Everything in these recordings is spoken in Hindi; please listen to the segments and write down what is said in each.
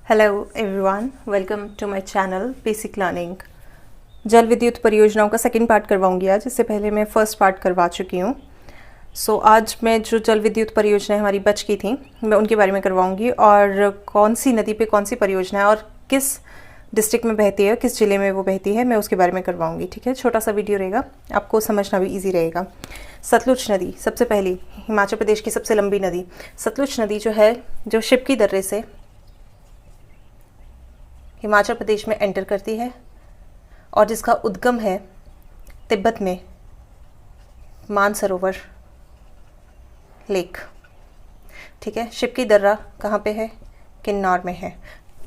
Hello everyone, welcome to my channel basic learning. जल विद्युत परियोजनाओं का सेकंड पार्ट करवाऊंगी आज। इससे पहले मैं फर्स्ट पार्ट करवा चुकी हूँ। आज मैं जो जल विद्युत परियोजनाएं हमारी बच की थी मैं उनके बारे में करवाऊंगी, और कौन सी नदी पे कौन सी परियोजना है और किस डिस्ट्रिक्ट में बहती है, किस ज़िले में वो बहती है, मैं उसके बारे में करवाऊंगी। ठीक है, छोटा सा वीडियो रहेगा, आपको समझना भी ईजी रहेगा। सतलुज नदी सबसे पहली, हिमाचल प्रदेश की सबसे लंबी नदी सतलुज नदी जो है, जो शिवकी दर्रे से हिमाचल प्रदेश में एंटर करती है और जिसका उद्गम है तिब्बत में मानसरोवर लेक। ठीक है, शिवकी दर्रा कहाँ पे है? किन्नौर में है।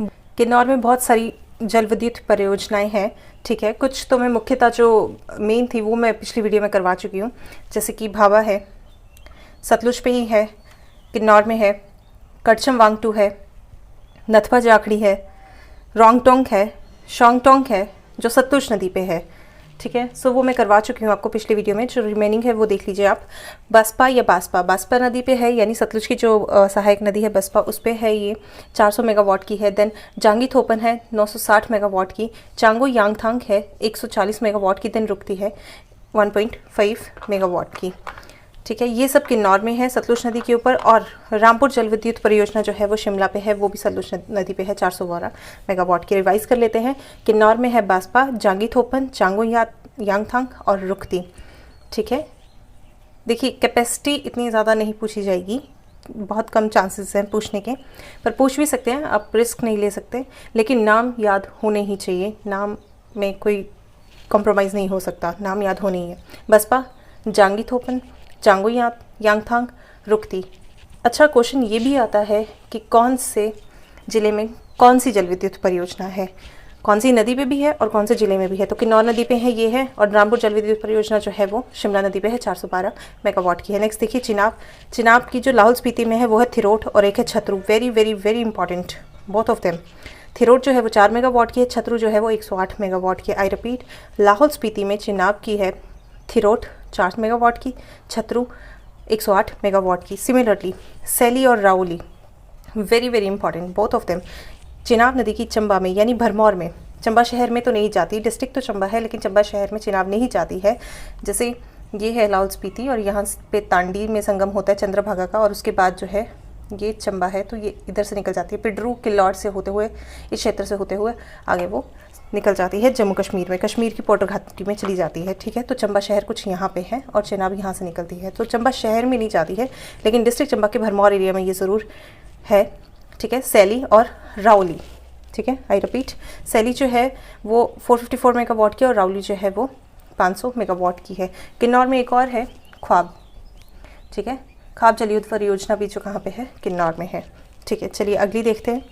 किन्नौर में बहुत सारी जल विद्युत परियोजनाएं हैं। ठीक है, कुछ तो मैं मुख्यतः जो मेन थी वो मैं पिछली वीडियो में करवा चुकी हूँ, जैसे कि भाभा है, सतलुज पे ही है, किन्नौर में है, करचम वांगटू है, नथपा जाखड़ी है, रोंगटोंग है, शोंगटोंग है जो सतलुज नदी पे है। ठीक है, सो वो मैं करवा चुकी हूँ आपको पिछली वीडियो में। जो रिमेनिंग है वो देख लीजिए आप। बसपा या बासपा नदी पे है, यानी सतलुज की जो सहायक नदी है बसपा, उस पे है, ये 400 मेगावाट की है। देन जांगी थोपन है 960 मेगावाट की। चांगो यांगथांग है 140 मेगावाट की। देन रुकती है 1.5 मेगावाट की। ठीक है, ये सब किन्नौर में है सतलुज नदी के ऊपर। और रामपुर जल विद्युत परियोजना जो है वो शिमला पे है, वो भी सतलुज नदी पे है, 412 मेगावाट की। रिवाइज कर लेते हैं। किन्नौर में है बासपा, जांगी थोपन, चांगो यांगथांग और रुकती। ठीक है, देखिए कैपेसिटी इतनी ज़्यादा नहीं पूछी जाएगी, बहुत कम चांसेस हैं पूछने के, पर पूछ भी सकते हैं, आप रिस्क नहीं ले सकते। लेकिन नाम याद होने ही चाहिए, नाम में कोई कॉम्प्रोमाइज़ नहीं हो सकता, नाम याद होने ही है। बसपा, जांगी थोपन, चांगो यांगथांग, रुकती। अच्छा, क्वेश्चन ये भी आता है कि कौन से ज़िले में कौन सी जल विद्युत परियोजना है, कौन सी नदी पे भी है और कौन से ज़िले में भी है। तो किन्नौर नदी पे है, ये है। और रामपुर जल विद्युत परियोजना जो है वो शिमला नदी पे है, 412 मेगावाट की है। नेक्स्ट देखिए चिनाब की जो लाहौल स्पीति में है वो है थिरोट, और एक है छतरू। Very very very important both of them. थिरोट जो है वो 4 मेगावाट की है, छतरू जो है वो 108 मेगावाट की है। आई रिपीट, लाहौल स्पीति में चिनाब की है थिरोट 4 मेगावाट की, छतरू 108 मेगावाट की। सिमिलरली सैली और Rowley, very very important both of them. Chenab नदी की चंबा में यानी भरमौर में, चंबा शहर में तो नहीं जाती, डिस्ट्रिक्ट तो चंबा है लेकिन चंबा शहर में चिनाब नहीं जाती है। जैसे ये है लाहौल स्पीति और यहाँ पे तांडी में संगम होता है चंद्रभागा का, और उसके बाद जो है ये चंबा है, तो ये इधर से निकल जाती है पिडरू किल्लौर से होते हुए, इस क्षेत्र से होते हुए आगे वो निकल जाती है जम्मू कश्मीर में, कश्मीर की पोटर घाटी में चली जाती है। ठीक है, तो चंबा शहर कुछ यहाँ पे है और चिनाब यहाँ से निकलती है। तो चंबा शहर में नहीं जाती है, लेकिन डिस्ट्रिक्ट चंबा के भरमौर एरिया में ये ज़रूर है। ठीक है, सैली और राउली। ठीक है, आई रिपीट, सैली जो है वो 454 मेगावाट की और राउली जो है वो 500 मेगावाट की है। किन्नौर में एक और है ख्वाब। ठीक है, ख्वाब जल विद्युत परियोजना भी जो कहाँ पे है? किन्नौर में है। ठीक है, चलिए अगली देखते हैं।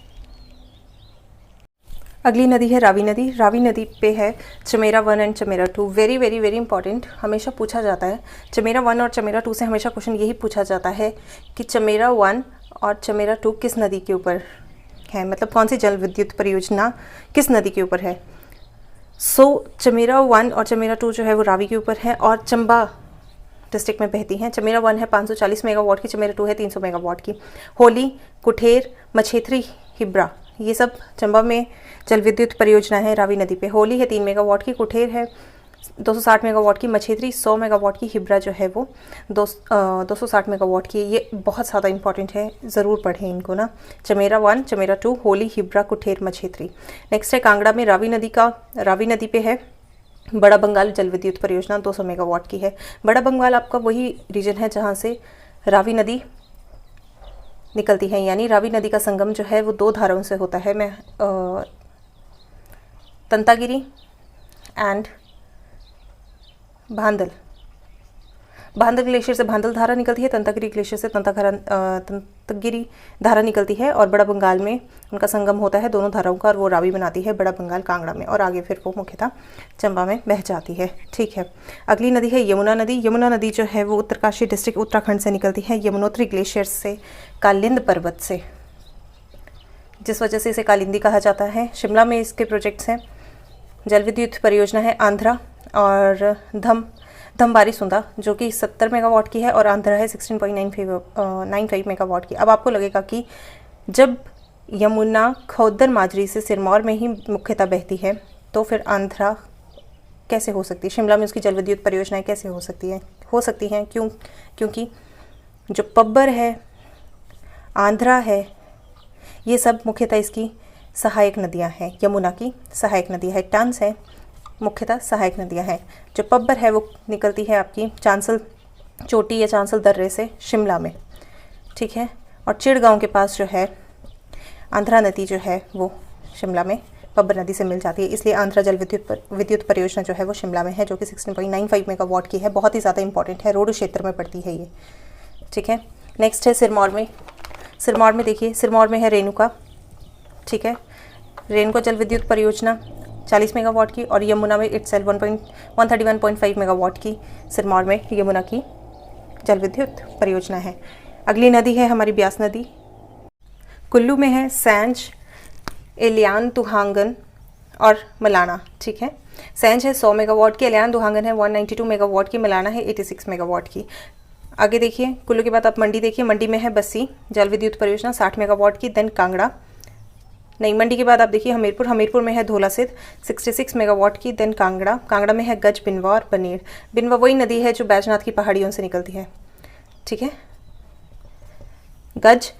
अगली नदी है रावी नदी। रावी नदी पे है Chamera 1 and Chamera 2। Very very very important, हमेशा पूछा जाता है। चमेरा 1 और चमेरा 2 से हमेशा क्वेश्चन यही पूछा जाता है कि चमेरा 1 और चमेरा 2 किस नदी के ऊपर है, मतलब कौन सी जल विद्युत परियोजना किस नदी के ऊपर है। चमेरा 1 और चमेरा 2 जो है वो रावी के ऊपर है और चंबा डिस्ट्रिक्ट में बहती हैं। चमेरा 1 है 540 मेगावाट की, चमेरा 2 है 300 मेगावाट की। होली, कुठेर, मछेत्री, हिब्रा, ये सब चंबा में जल विद्युत परियोजना है रावी नदी पे। होली है 3 मेगावाट की, कुठेर है 260 मेगावाट की, मछेत्री 100 मेगावाट की, हिब्रा जो है वो 260 मेगावाट की। ये बहुत ज़्यादा इंपॉर्टेंट है, ज़रूर पढ़ें इनको ना। चमेरा 1, चमेरा 2, होली, हिब्रा, कुठेर, मछेत्री। नेक्स्ट है कांगड़ा में रावी नदी पे है बड़ा बंगाल जल विद्युत परियोजना, 200 मेगावाट की है। बड़ा बंगाल आपका वही रीजन है जहाँ से रावी नदी निकलती है, यानी रावी नदी का संगम जो है वो 2 धाराओं से होता है। तंतागिरी एंड भांदल ग्लेशियर से भांदल धारा निकलती है, तंतागिरी ग्लेशियर से तंतागिरी धारा निकलती है, और बड़ा बंगाल में उनका संगम होता है दोनों धाराओं का, और वो रावी बनाती है बड़ा बंगाल कांगड़ा में, और आगे फिर वो मुख्यतः चंबा में बह जाती है। ठीक है, अगली नदी है यमुना नदी। यमुना नदी जो है वो उत्तरकाशी डिस्ट्रिक्ट उत्तराखंड से निकलती है, यमुनोत्री ग्लेशियर से, कालिंद पर्वत से, जिस वजह से इसे कालिंदी कहा जाता है। शिमला में इसके प्रोजेक्ट्स हैं। जल विद्युत परियोजना है आंध्रा और धमबारी सुंदा जो कि 70 मेगावाट की है, और आंध्रा है 16.95 मेगावाट की। अब आपको लगेगा कि जब यमुना खोदर माजरी से सिरमौर में ही मुख्यतः बहती है, तो फिर आंध्रा कैसे हो सकती है? शिमला में उसकी जल विद्युत परियोजनाएं कैसे हो सकती हैं? क्योंकि जो पब्बर है, आंध्रा है, ये सब मुख्यतः इसकी सहायक नदियां हैं, यमुना की सहायक नदियां हैं। टन्स है, मुख्यतः सहायक नदियां हैं। जो पब्बर है वो निकलती है आपकी चांसल चोटी या चांसल दर्रे से शिमला में, ठीक है। और चिड़गांव के पास जो है आंध्रा नदी जो है वो शिमला में पब्बर नदी से मिल जाती है, इसलिए आंध्रा जल विद्युत परियोजना जो है वो शिमला में है, जो कि 16.95 मेगावाट की है। बहुत ही ज़्यादा इंपॉर्टेंट है, रोड क्षेत्र में पड़ती है ये, ठीक है। नेक्स्ट है सिरमौर में। सिरमौर में देखिए, सिरमौर में है रेणुका, ठीक है। रेणुका जल विद्युत परियोजना 40 मेगावाट की, और यमुना में इटसेल्फ 131.5 मेगावाट की सिरमौर में यमुना की जल विद्युत परियोजना है। अगली नदी है हमारी ब्यास नदी। कुल्लू में है सैंज, एलियान दुहांगन और मलाना, ठीक है। सैंज है 100 मेगावाट की, एलियान दुहांगन है 192 मेगावाट की, मलाना है 86 मेगावाट की। आगे देखिए, कुल्लू के बाद आप मंडी देखिए, मंडी में है बस्सी जल विद्युत परियोजना 60 मेगावाट की। देन कांगड़ा, नहीं, मंडी के बाद आप देखिए हमीरपुर, हमीरपुर में है धौलासिद्ध 66 मेगावाट की। देन कांगड़ा, कांगड़ा में है गज, बिनवा और बनेर। बिनवा वही नदी है जो बैजनाथ की पहाड़ियों से निकलती है, ठीक है। गज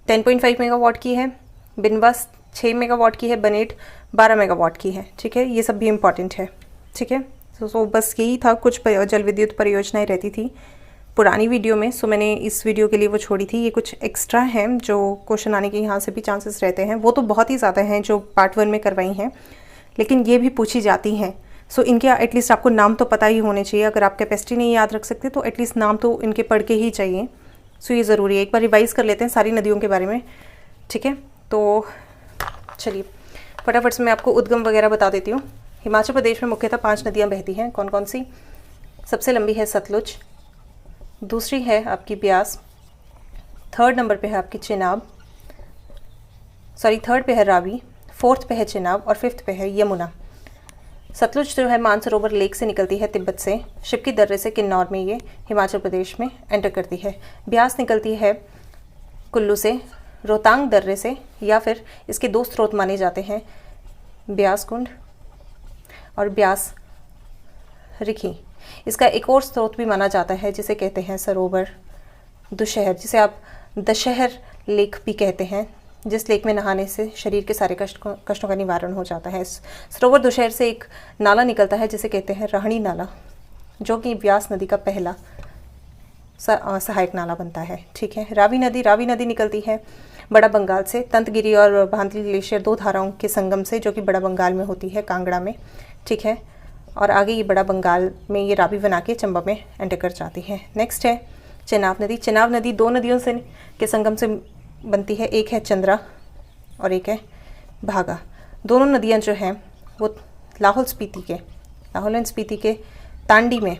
10.5 मेगावाट की है, बिनवा 6 मेगावाट की है, बनेर 12 मेगावाट की है, ठीक है। ये सब भी इम्पॉर्टेंट है, ठीक है। तो बस यही था, कुछ जल विद्युत परियोजनाएं रहती थी पुरानी वीडियो में, सो मैंने इस वीडियो के लिए वो छोड़ी थी। ये कुछ एक्स्ट्रा हैं जो क्वेश्चन आने के यहाँ से भी चांसेस रहते हैं, वो तो बहुत ही ज़्यादा हैं जो पार्ट 1 में करवाई हैं, लेकिन ये भी पूछी जाती हैं। सो इनके एटलीस्ट आपको नाम तो पता ही होने चाहिए। अगर आप कैपेसिटी नहीं याद रख सकते तो एटलीस्ट नाम तो इनके पढ़ के ही चाहिए। सो ये ज़रूरी है, एक बार रिवाइज कर लेते हैं सारी नदियों के बारे में, ठीक है। तो चलिए फटाफट से मैं आपको उद्गम वगैरह बता देती हूँ। हिमाचल प्रदेश में मुख्यतः 5 नदियाँ बहती हैं। कौन कौन सी? सबसे लंबी है सतलुज, दूसरी है आपकी ब्यास, थर्ड नंबर पे है आपकी थर्ड पे है रावी, फोर्थ पे है चेनाब और फिफ्थ पे है यमुना। सतलुज जो है मानसरोवर लेक से निकलती है, तिब्बत से, शिपकी दर्रे से किन्नौर में ये हिमाचल प्रदेश में एंटर करती है। ब्यास निकलती है कुल्लू से, रोहतांग दर्रे से, या फिर इसके 2 स्रोत माने जाते हैं, ब्यास कुंड और ब्यास रिखी। इसका एक और स्रोत भी माना जाता है जिसे कहते हैं सरोवर दुशहर, जिसे आप दशहर लेक भी कहते हैं, जिस लेक में नहाने से शरीर के सारे कष्टों का निवारण हो जाता है। सरोवर दुशहर से एक नाला निकलता है जिसे कहते हैं राहणी नाला, जो कि ब्यास नदी का पहला सहायक नाला बनता है, ठीक है। रावी नदी निकलती है बड़ा बंगाल से, तंतगिरी और भांतली ग्लेशियर 2 धाराओं के संगम से, जो कि बड़ा बंगाल में होती है, कांगड़ा में, ठीक है। और आगे ये बड़ा बंगाल में ये रावी बना के चंबा में एंटर कर जाती है। नेक्स्ट है चेनाब नदी। चेनाब नदी 2 नदियों से के संगम से बनती है, एक है चंद्रा और एक है भागा। दोनों नदियां जो हैं वो लाहौल एंड स्पीति के तांडी में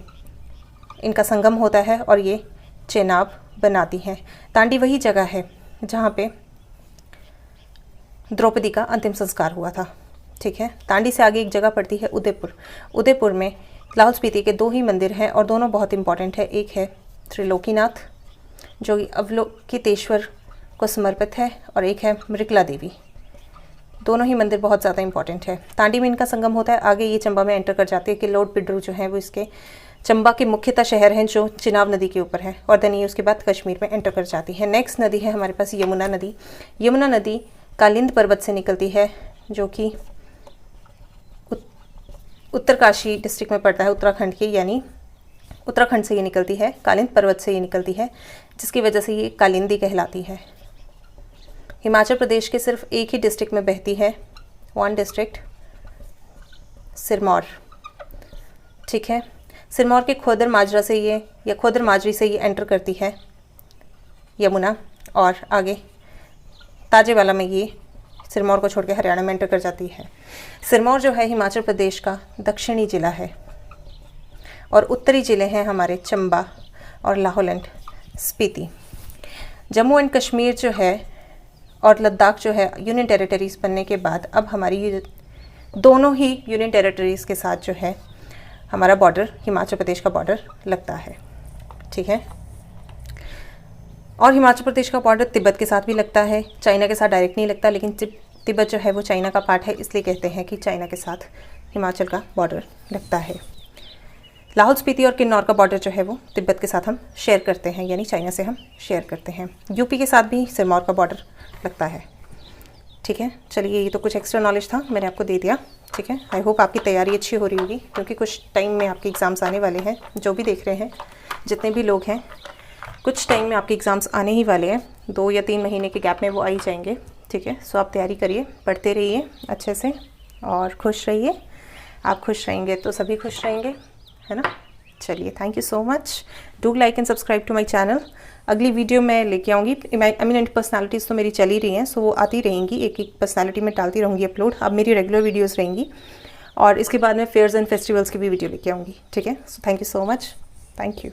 इनका संगम होता है और ये चेनाब बनाती हैं। तांडी वही जगह है जहाँ पे द्रौपदी का अंतिम संस्कार हुआ था, ठीक है। तांडी से आगे एक जगह पड़ती है उदयपुर में लाहौल स्पीति के 2 ही मंदिर हैं और दोनों बहुत इंपॉर्टेंट है। एक है त्रिलोकीनाथ जो कि अवलोकितेश्वर को समर्पित है, और एक है मृगला देवी। दोनों ही मंदिर बहुत ज़्यादा इंपॉर्टेंट है। तांडी में इनका संगम होता है, आगे ये चंबा में एंटर कर जाती है कि लॉर्ड पिड्रू जो है वो इसके चंबा के मुख्यतः शहर हैं जो चिनाब नदी के ऊपर है, और देन ये उसके बाद कश्मीर में एंटर कर जाती है। नेक्स्ट नदी है हमारे पास यमुना नदी। यमुना नदी कालिंद पर्वत से निकलती है, जो कि उत्तरकाशी डिस्ट्रिक्ट में पड़ता है, उत्तराखंड की, यानी उत्तराखंड से ये निकलती है, कालिंद पर्वत से ये निकलती है, जिसकी वजह से ये कालिंदी कहलाती है। हिमाचल प्रदेश के सिर्फ एक ही डिस्ट्रिक्ट में बहती है, 1 डिस्ट्रिक्ट, सिरमौर, ठीक है। सिरमौर के खोदर माजरी से ये एंटर करती है यमुना, और आगे ताजेवाला में ये सिरमौर को छोड़ के हरियाणा में एंटर कर जाती है। सिरमौर जो है हिमाचल प्रदेश का दक्षिणी जिला है, और उत्तरी ज़िले हैं हमारे चंबा और लाहौल एंड स्पीति। जम्मू एंड कश्मीर जो है और लद्दाख जो है यूनियन टेरिटरीज़ बनने के बाद अब हमारी दोनों ही यूनियन टेरिटरीज़ के साथ जो है हमारा बॉर्डर, हिमाचल प्रदेश का बॉर्डर लगता है, ठीक है। और हिमाचल प्रदेश का बॉर्डर तिब्बत के साथ भी लगता है, चाइना के साथ डायरेक्ट नहीं लगता, लेकिन तिब्बत जो है वो चाइना का पार्ट है, इसलिए कहते हैं कि चाइना के साथ हिमाचल का बॉर्डर लगता है। लाहौल स्पीति और किन्नौर का बॉर्डर जो है वो तिब्बत के साथ हम शेयर करते हैं, यानी चाइना से हम शेयर करते हैं। यूपी के साथ भी सिरमौर का बॉर्डर लगता है। ठीक है, चलिए ये तो कुछ एक्स्ट्रा नॉलेज था, मैंने आपको दे दिया। ठीक है, आई होप आपकी तैयारी अच्छी हो रही होगी, क्योंकि कुछ टाइम में आपके एग्ज़ाम्स आने वाले हैं। जो भी देख रहे हैं, जितने भी लोग हैं, कुछ टाइम में आपके एग्ज़ाम्स आने ही वाले हैं, 2 या 3 महीने के गैप में वो आ ही जाएंगे। ठीक है, सो आप तैयारी करिए, पढ़ते रहिए अच्छे से और खुश रहिए। आप खुश रहेंगे तो सभी खुश रहेंगे, है ना। चलिए, thank you so much. Do like and subscribe to my channel. अगली वीडियो मैं लेके आऊँगी, एमिनेंट पर्सनालिटीज़ तो मेरी चली रही हैं, सो वो आती रहेंगी, एक एक पर्सनालिटी में डालती रहूँगी अपलोड। अब मेरी रेगुलर वीडियोज़ रहेंगी, और इसके बाद मैं फेयर्स एंड फेस्टिवल्स की भी वीडियो लेके आऊँगी। ठीक है, so thank you so much, thank you.